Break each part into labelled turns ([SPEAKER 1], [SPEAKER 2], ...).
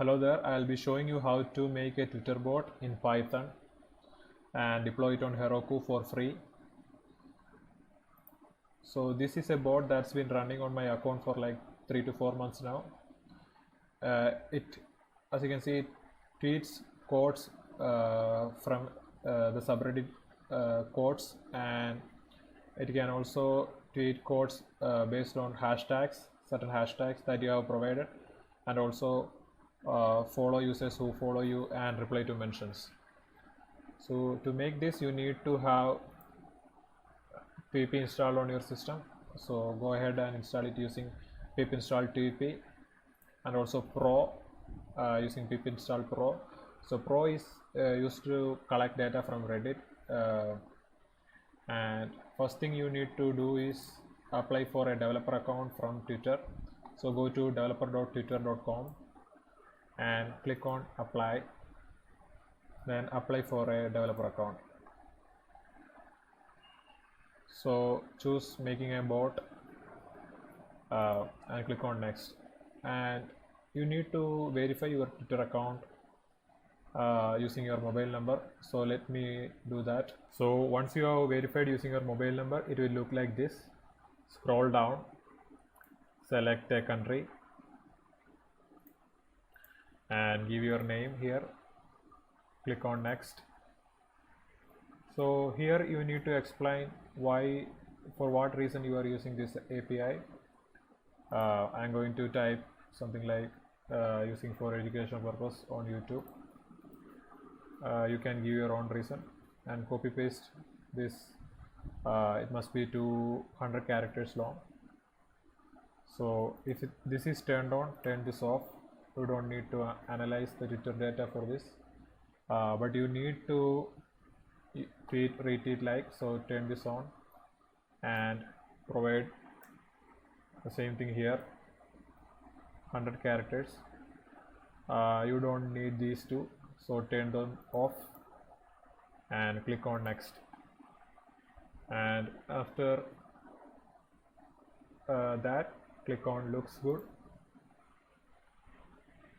[SPEAKER 1] Hello there, I'll be showing you how to make a Twitter bot in Python and deploy it on Heroku for free. So this is a bot that's been running on my account for like 3 to 4 months now. As you can see, it tweets quotes from the subreddit quotes, and it can also tweet quotes based on hashtags, certain hashtags that you have provided, and also follow users who follow you and reply to mentions. So to make this, you need to have Tweepy installed on your system. So go ahead and install it using pip install Tweepy, and also PRAW using pip install PRAW. So PRAW is used to collect data from Reddit, and first thing you need to do is apply for a developer account from Twitter. So go to developer.twitter.com and click on apply, then apply for a developer account. So choose making a bot and click on next, and you need to verify your Twitter account using your mobile number. So let me do that. So once you have verified using your mobile number, it will look like this. Scroll down, select a country and give your name here, click on next. So here you need to explain for what reason you are using this API. I'm going to type something like using for education purpose on YouTube. You can give your own reason and copy paste this. It must be 200 characters long. So if this is turned on, turn this off. You don't need to analyze the Twitter data for this, but you need to retweet like. So turn this on and provide the same thing here, 100 characters. You don't need these two, so turn them off and click on next. And after that, click on looks good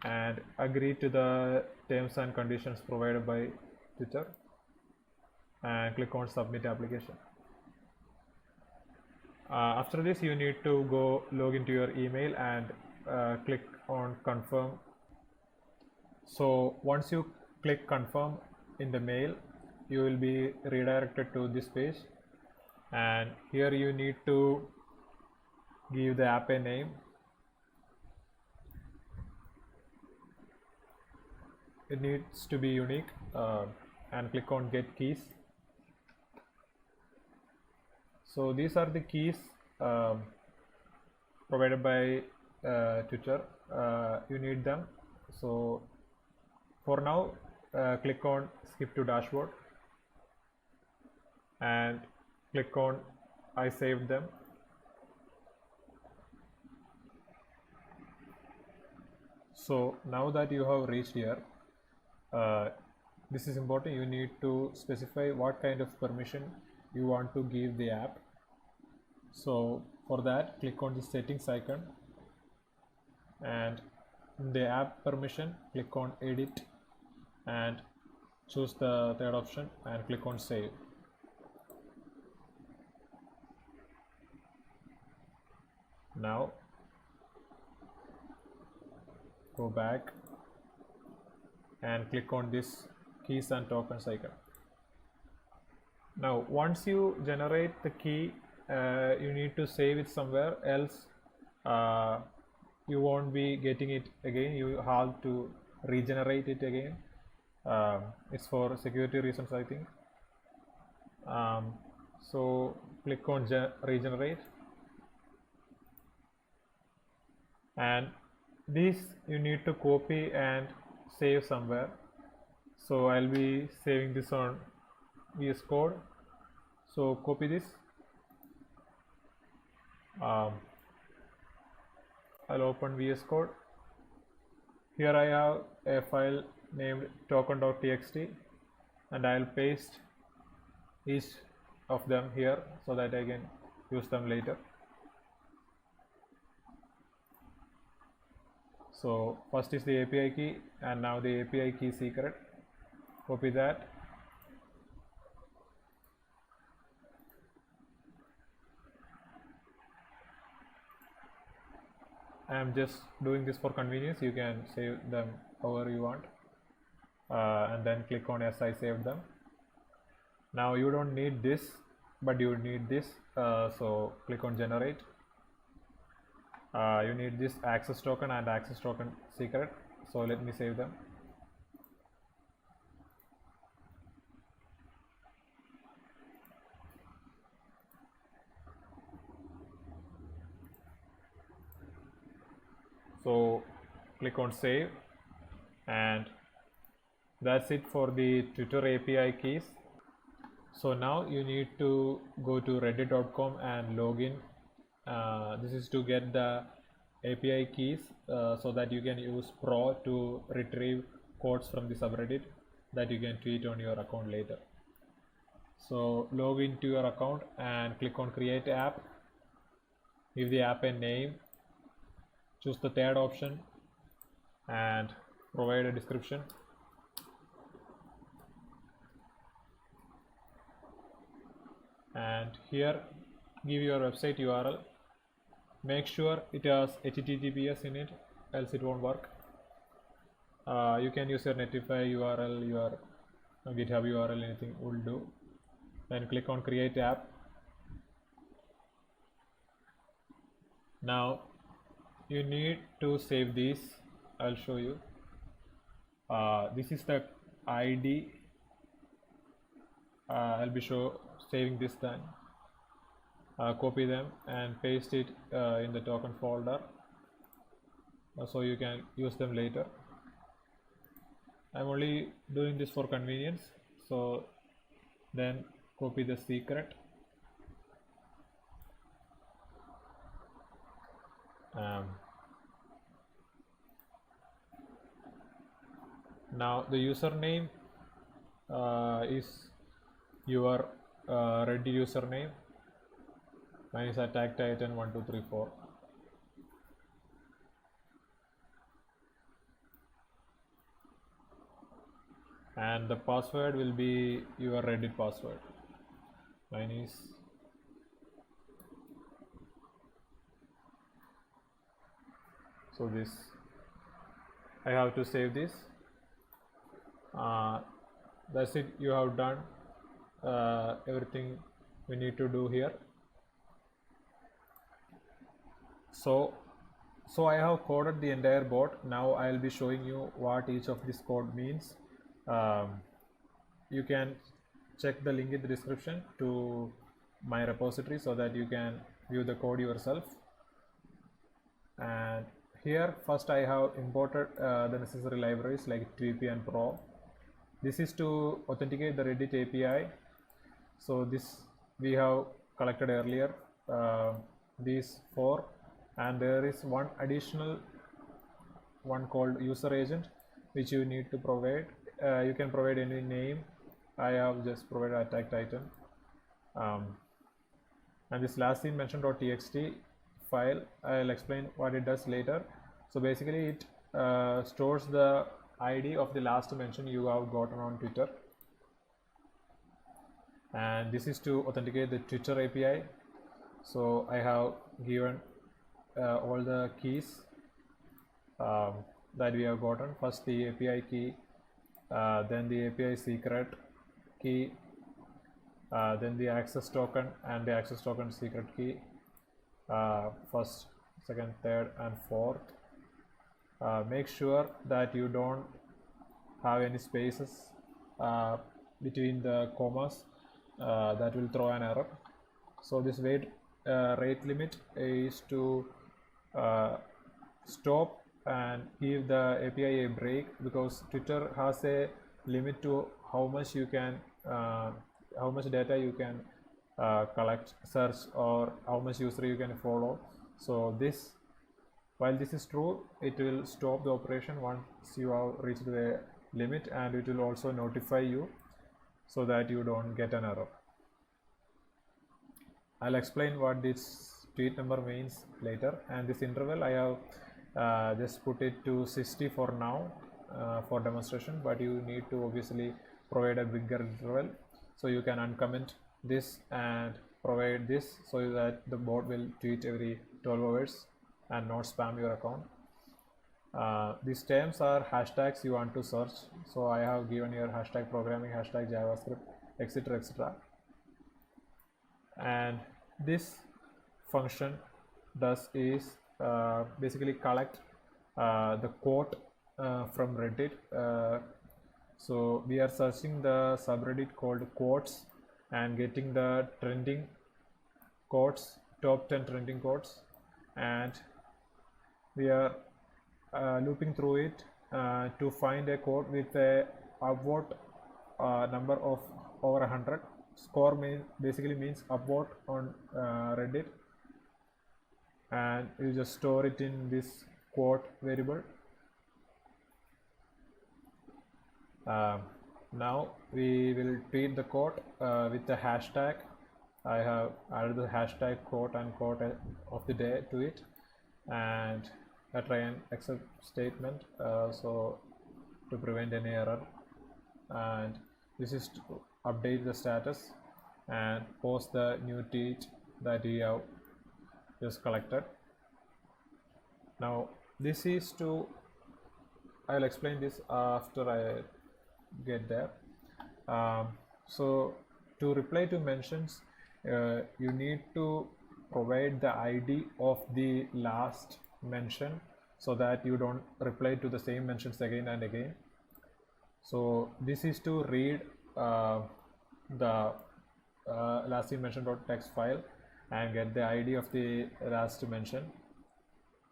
[SPEAKER 1] and agree to the terms and conditions provided by Twitter, and click on submit application. After this, you need to go log into your email and click on confirm. So once you click confirm in the mail, you will be redirected to this page, and here you need to give the app a name. It needs to be unique, and click on get keys. So these are the keys provided by Twitter. You need them. So for now, click on skip to dashboard and click on I saved them. So now that you have reached here, this is important. You need to specify what kind of permission you want to give the app. So for that, click on the settings icon, and in the app permission, click on edit and choose the third option and click on save. Now go back and click on this keys and tokens icon. Now once you generate the key, you need to save it somewhere else. You won't be getting it again. You have to regenerate it again. It's for security reasons, I think. So click on regenerate, and this you need to copy and save somewhere. So I'll be saving this on VS Code. So copy this. I'll open VS Code. Here I have a file named token.txt, and I'll paste each of them here so that I can use them later. So first is the API key, and now the API key secret. Copy that. I am just doing this for convenience. You can save them however you want, and then click on yes, I saved them. Now you don't need this, but you need this, so click on generate. You need this access token and access token secret, so let me save them. So click on save, and that's it for the Twitter API keys. So now you need to go to reddit.com and log in. This is to get the API keys, so that you can use PRAW to retrieve codes from the subreddit that you can tweet on your account later. So log into your account and click on create app. Give the app a name. Choose the third option and provide a description. And here give your website URL. Make sure it has HTTPS in it, else it won't work. You can use your Netlify URL, your GitHub URL, anything will do. Then click on create app. Now you need to save these. I'll show you. This is the ID. I'll be saving this then. Copy them and paste it in the token folder, so you can use them later. I'm only doing this for convenience. So then copy the secret. Now the username is your Reddit username. Mine is attack titan 1234. And the password will be your Reddit password. Mine is so this. I have to save this. That's it. You have done everything we need to do here. So I have coded the entire bot. Now I'll be showing you what each of this code means. You can check the link in the description to my repository so that you can view the code yourself. And here first I have imported the necessary libraries like Tweepy and PRAW. This is to authenticate the Reddit API. So this we have collected earlier, these 4, and there is one additional one called user agent which you need to provide. You can provide any name. I have just provided attack titan, and this last scene mention.txt file, I'll explain what it does later. So basically it stores the ID of the last mention you have gotten on Twitter, and this is to authenticate the Twitter API. So I have given all the keys that we have gotten. First the API key, then the API secret key, then the access token and the access token secret key, first, second, third and fourth. Make sure that you don't have any spaces between the commas, that will throw an error. So this rate limit is to stop and give the API a break, because Twitter has a limit to how much you can how much data you can collect, search, or how much user you can follow. So this, while this is true, it will stop the operation once you have reached the limit, and it will also notify you so that you don't get an error. I'll explain what this tweet number means later. And this interval I have just put it to 60 for now for demonstration, but you need to obviously provide a bigger interval, so you can uncomment this and provide this so that the bot will tweet every 12 hours and not spam your account. These terms are hashtags you want to search, so I have given here hashtag programming, hashtag JavaScript, etc, etc. And this function does is basically collect the quote from Reddit. So we are searching the subreddit called quotes and getting the trending quotes, top 10 trending quotes, and we are looping through it to find a quote with a upvote number of over 100. Score basically means upvote on Reddit, and you just store it in this quote variable. Now we will tweet the quote with the hashtag. I have added the hashtag quote and quote of the day to it, and I try and accept statement so to prevent any error, and this is to update the status and post the new tweet that we have just collected. Now this is to, I'll explain this after I get there. So to reply to mentions, you need to provide the ID of the last mention so that you don't reply to the same mentions again and again. So this is to read the last mention.txt file and get the ID of the last mention,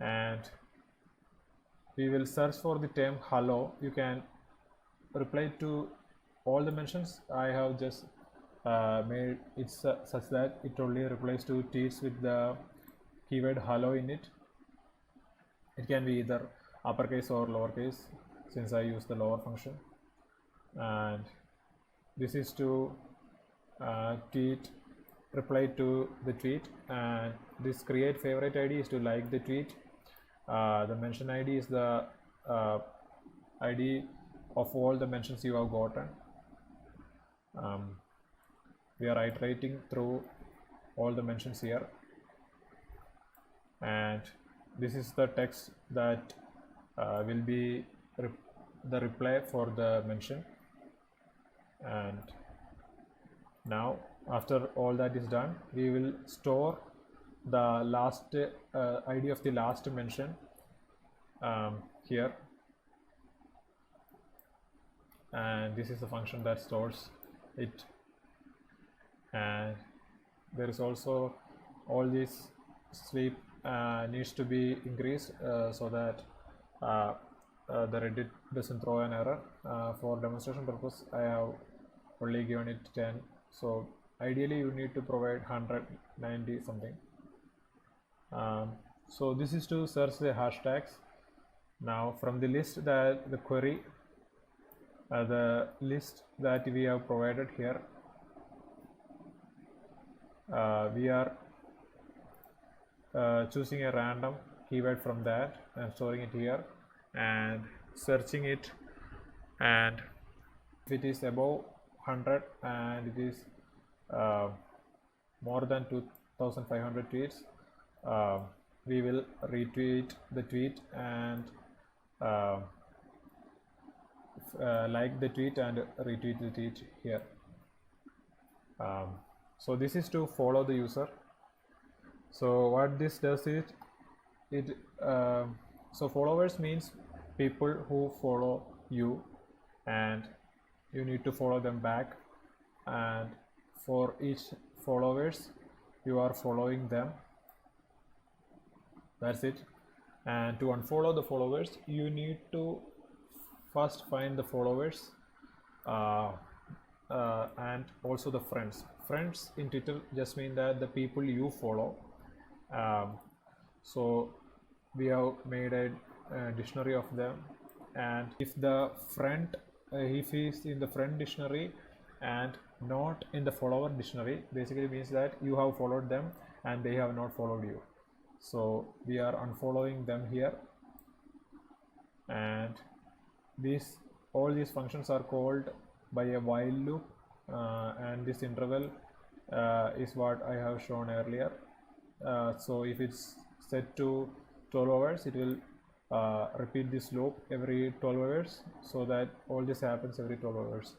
[SPEAKER 1] and we will search for the term hello. You can reply to all the mentions. I have just made it such that it only replies to tweets with the keyword hello in it. It can be either uppercase or lowercase, since I use the lower function. And this is to reply to the tweet, and this create favorite ID is to like the tweet. The mention ID is the ID of all the mentions you have gotten. We are iterating through all the mentions here, and this is the text that will be the reply for the mention. And now after all that is done, we will store the last ID of the last mention here, and this is the function that stores it. And there is also all this sweep needs to be increased so that the Reddit doesn't throw an error. For demonstration purpose, I have only given it 10, so ideally you need to provide 190 something. So this is to search the hashtags. Now from the list that the query, the list that we have provided here, we are choosing a random keyword from that and storing it here and searching it, and if it is above 100 and it is more than 2500 tweets, we will retweet the tweet and like the tweet and retweet the tweet here. So this is to follow the user. So what this does is so followers means people who follow you and you need to follow them back, and for each followers you are following them. That's it. And to unfollow the followers, you need to first find the followers and also the friends. Friends in Twitter just mean that the people you follow. So we have made a dictionary of them, and if the friend if he is in the friend dictionary and not in the follower dictionary, basically means that you have followed them and they have not followed you. So we are unfollowing them here, and all these functions are called by a while loop, and this interval is what I have shown earlier. So if it's set to 12 hours, it will repeat this loop every 12 hours, so that all this happens every 12 hours.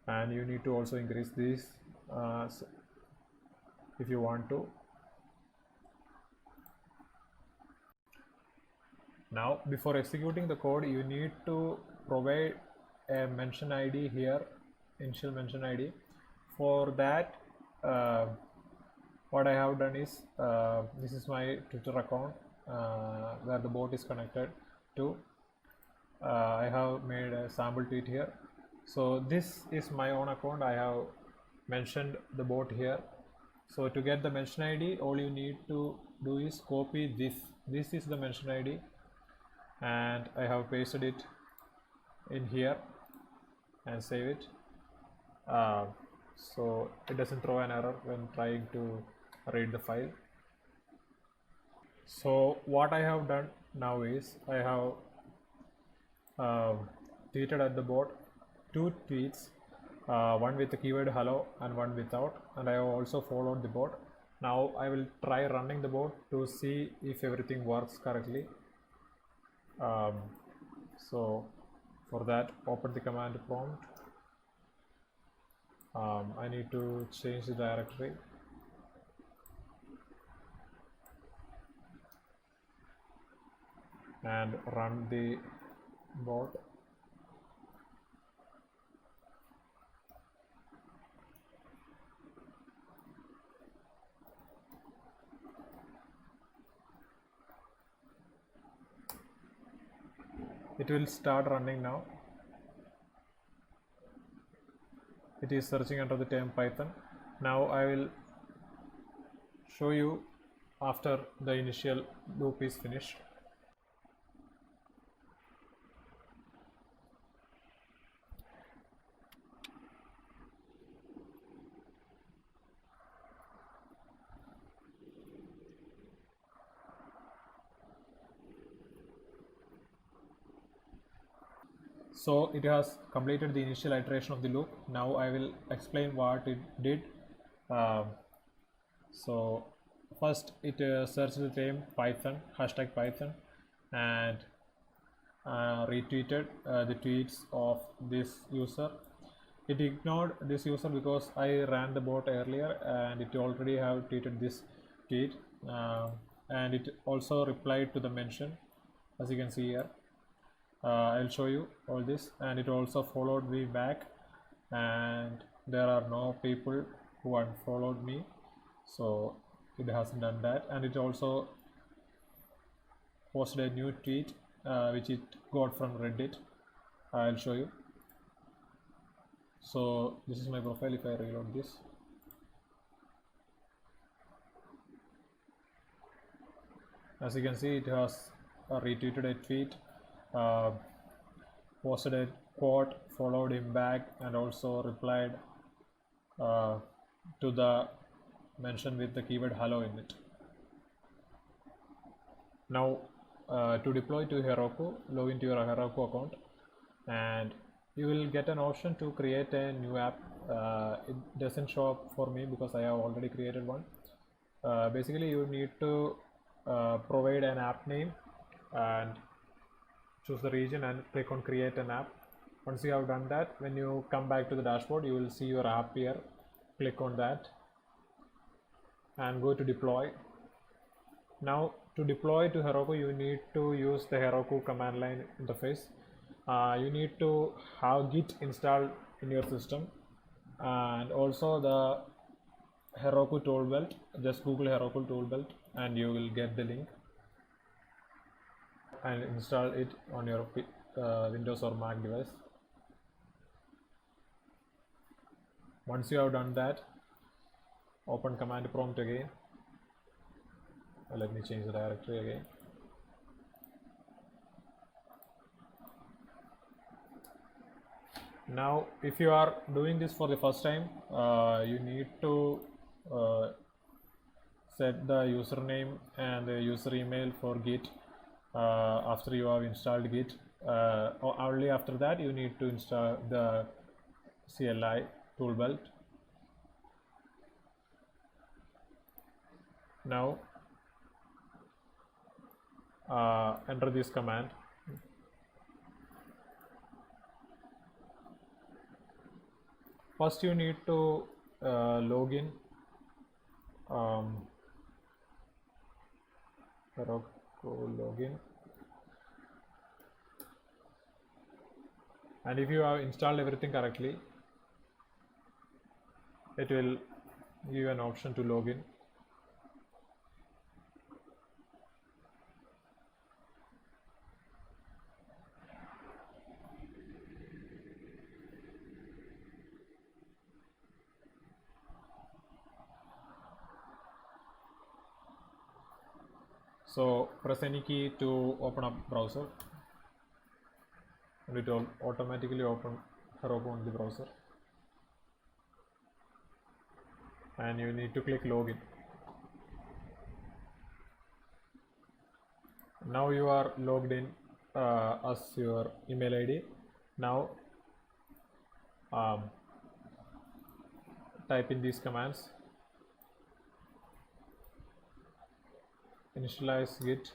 [SPEAKER 1] And you need to also increase this if you want to. Now, before executing the code, you need to provide a mention ID here, initial mention ID. For that, what I have done is, this is my Twitter account where the bot is connected to. I have made a sample tweet here. So this is my own account. I have mentioned the bot here. So to get the mention ID, all you need to do is copy this. This is the mention ID, and I have pasted it in here and save it. So it doesn't throw an error when trying to read the file. So what I have done now is, I have tweeted at the bot 2 tweets, one with the keyword hello and one without, and I have also followed the bot. Now I will try running the bot to see if everything works correctly. So for that, open the command prompt. I need to change the directory. And run the bot. It will start running now. It is searching under the term Python. Now I will show you after the initial loop is finished. So it has completed the initial iteration of the loop. Now I will explain what it did. So first it searched the term Python, hashtag Python, and retweeted the tweets of this user. It ignored this user because I ran the bot earlier and it already have tweeted this tweet, and it also replied to the mention, as you can see here. I'll show you all this, and it also followed me back, and there are no people who unfollowed me, so it hasn't done that. And it also posted a new tweet which it got from Reddit. I'll show you. So this is my profile. If I reload this, as you can see, it has retweeted a tweet, posted a quote, followed him back, and also replied to the mention with the keyword hello in it. Now to deploy to Heroku, log into your Heroku account, and you will get an option to create a new app. It doesn't show up for me because I have already created one. Basically, you need to provide an app name and choose the region and click on create an app. Once you have done that, when you come back to the dashboard, you will see your app here. Click on that and go to deploy. Now to deploy to Heroku, you need to use the Heroku command line interface. You need to have Git installed in your system, and also the Heroku tool belt. Just Google Heroku tool belt and you will get the link, and install it on your Windows or Mac device. Once you have done that, open command prompt again. Let me change the directory again. Now if you are doing this for the first time, you need to set the username and the user email for Git after you have installed Git only after that you need to install the CLI tool belt. Now enter this command. First you need to log in Heroku login, and if you have installed everything correctly, it will give you an option to log in. So press any key to open up browser, and it will automatically open Heroku on the browser, and you need to click login. Now you are logged in as your email ID. Now type in these commands: initialize git,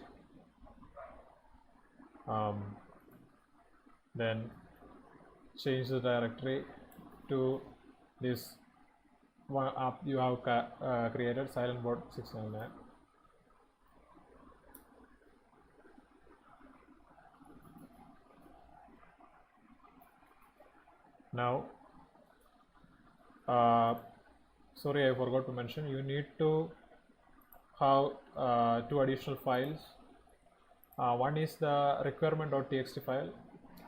[SPEAKER 1] then change the directory to this one app you have created, silentboard 699. Now sorry, I forgot to mention, you need to have two additional files. One is the requirement.txt file.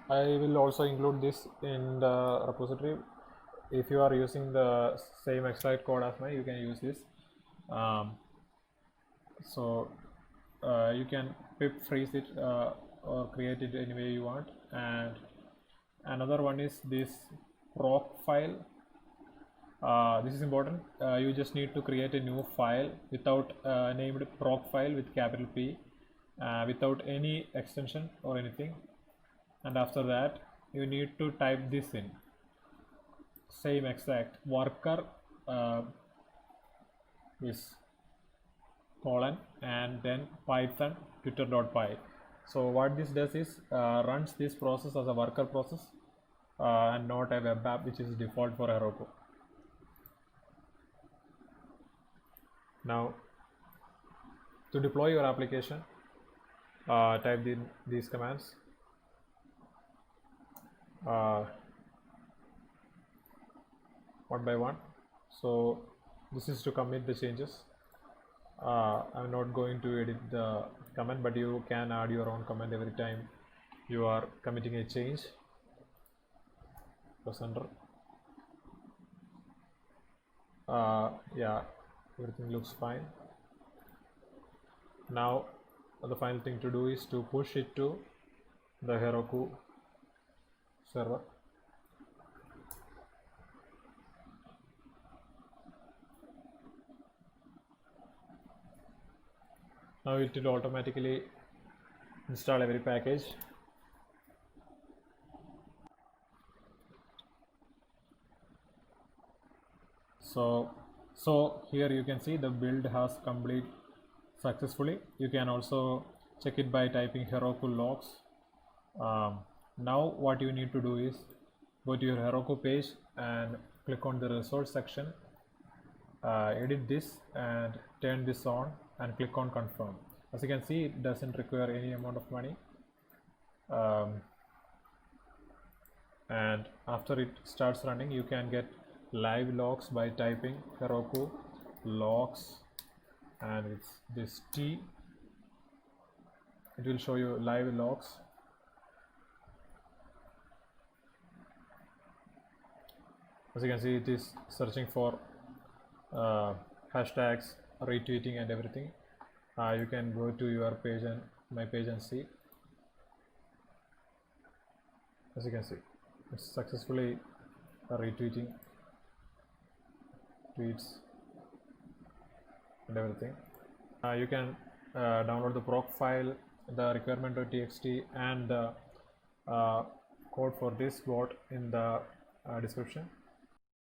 [SPEAKER 1] I will also include this in the repository. If you are using the same exact code as mine, you can use this. So you can pip freeze it or create it any way you want. And another one is this PRAW file. This is important. You just need to create a new file without named PRAW file with capital P, without any extension or anything. And after that you need to type this in, same exact worker this colon and then python twitter.py. So what this does is runs this process as a worker process and not a web app, which is default for Heroku. Now to deploy your application, type in these commands. One by one. So this is to commit the changes. I'm not going to edit the comment, but you can add your own comment every time you are committing a change. Press enter. Yeah, everything looks fine. Now the final thing to do is to push it to the Heroku server. Now it will automatically install every package. So here you can see the build has complete successfully. You can also check it by typing Heroku logs. Now what you need to do is go to your Heroku page and click on the resource section, edit this and turn this on and click on confirm. As you can see, it doesn't require any amount of money, and after it starts running you can get live logs by typing Heroku logs and it's this T. It will show you live logs. As you can see, it is searching for hashtags, retweeting and everything. You can go to your page and my page and see. As you can see, it's successfully retweeting tweets and everything. You can download the PROC file, the requirement.txt and the code for this bot in the description.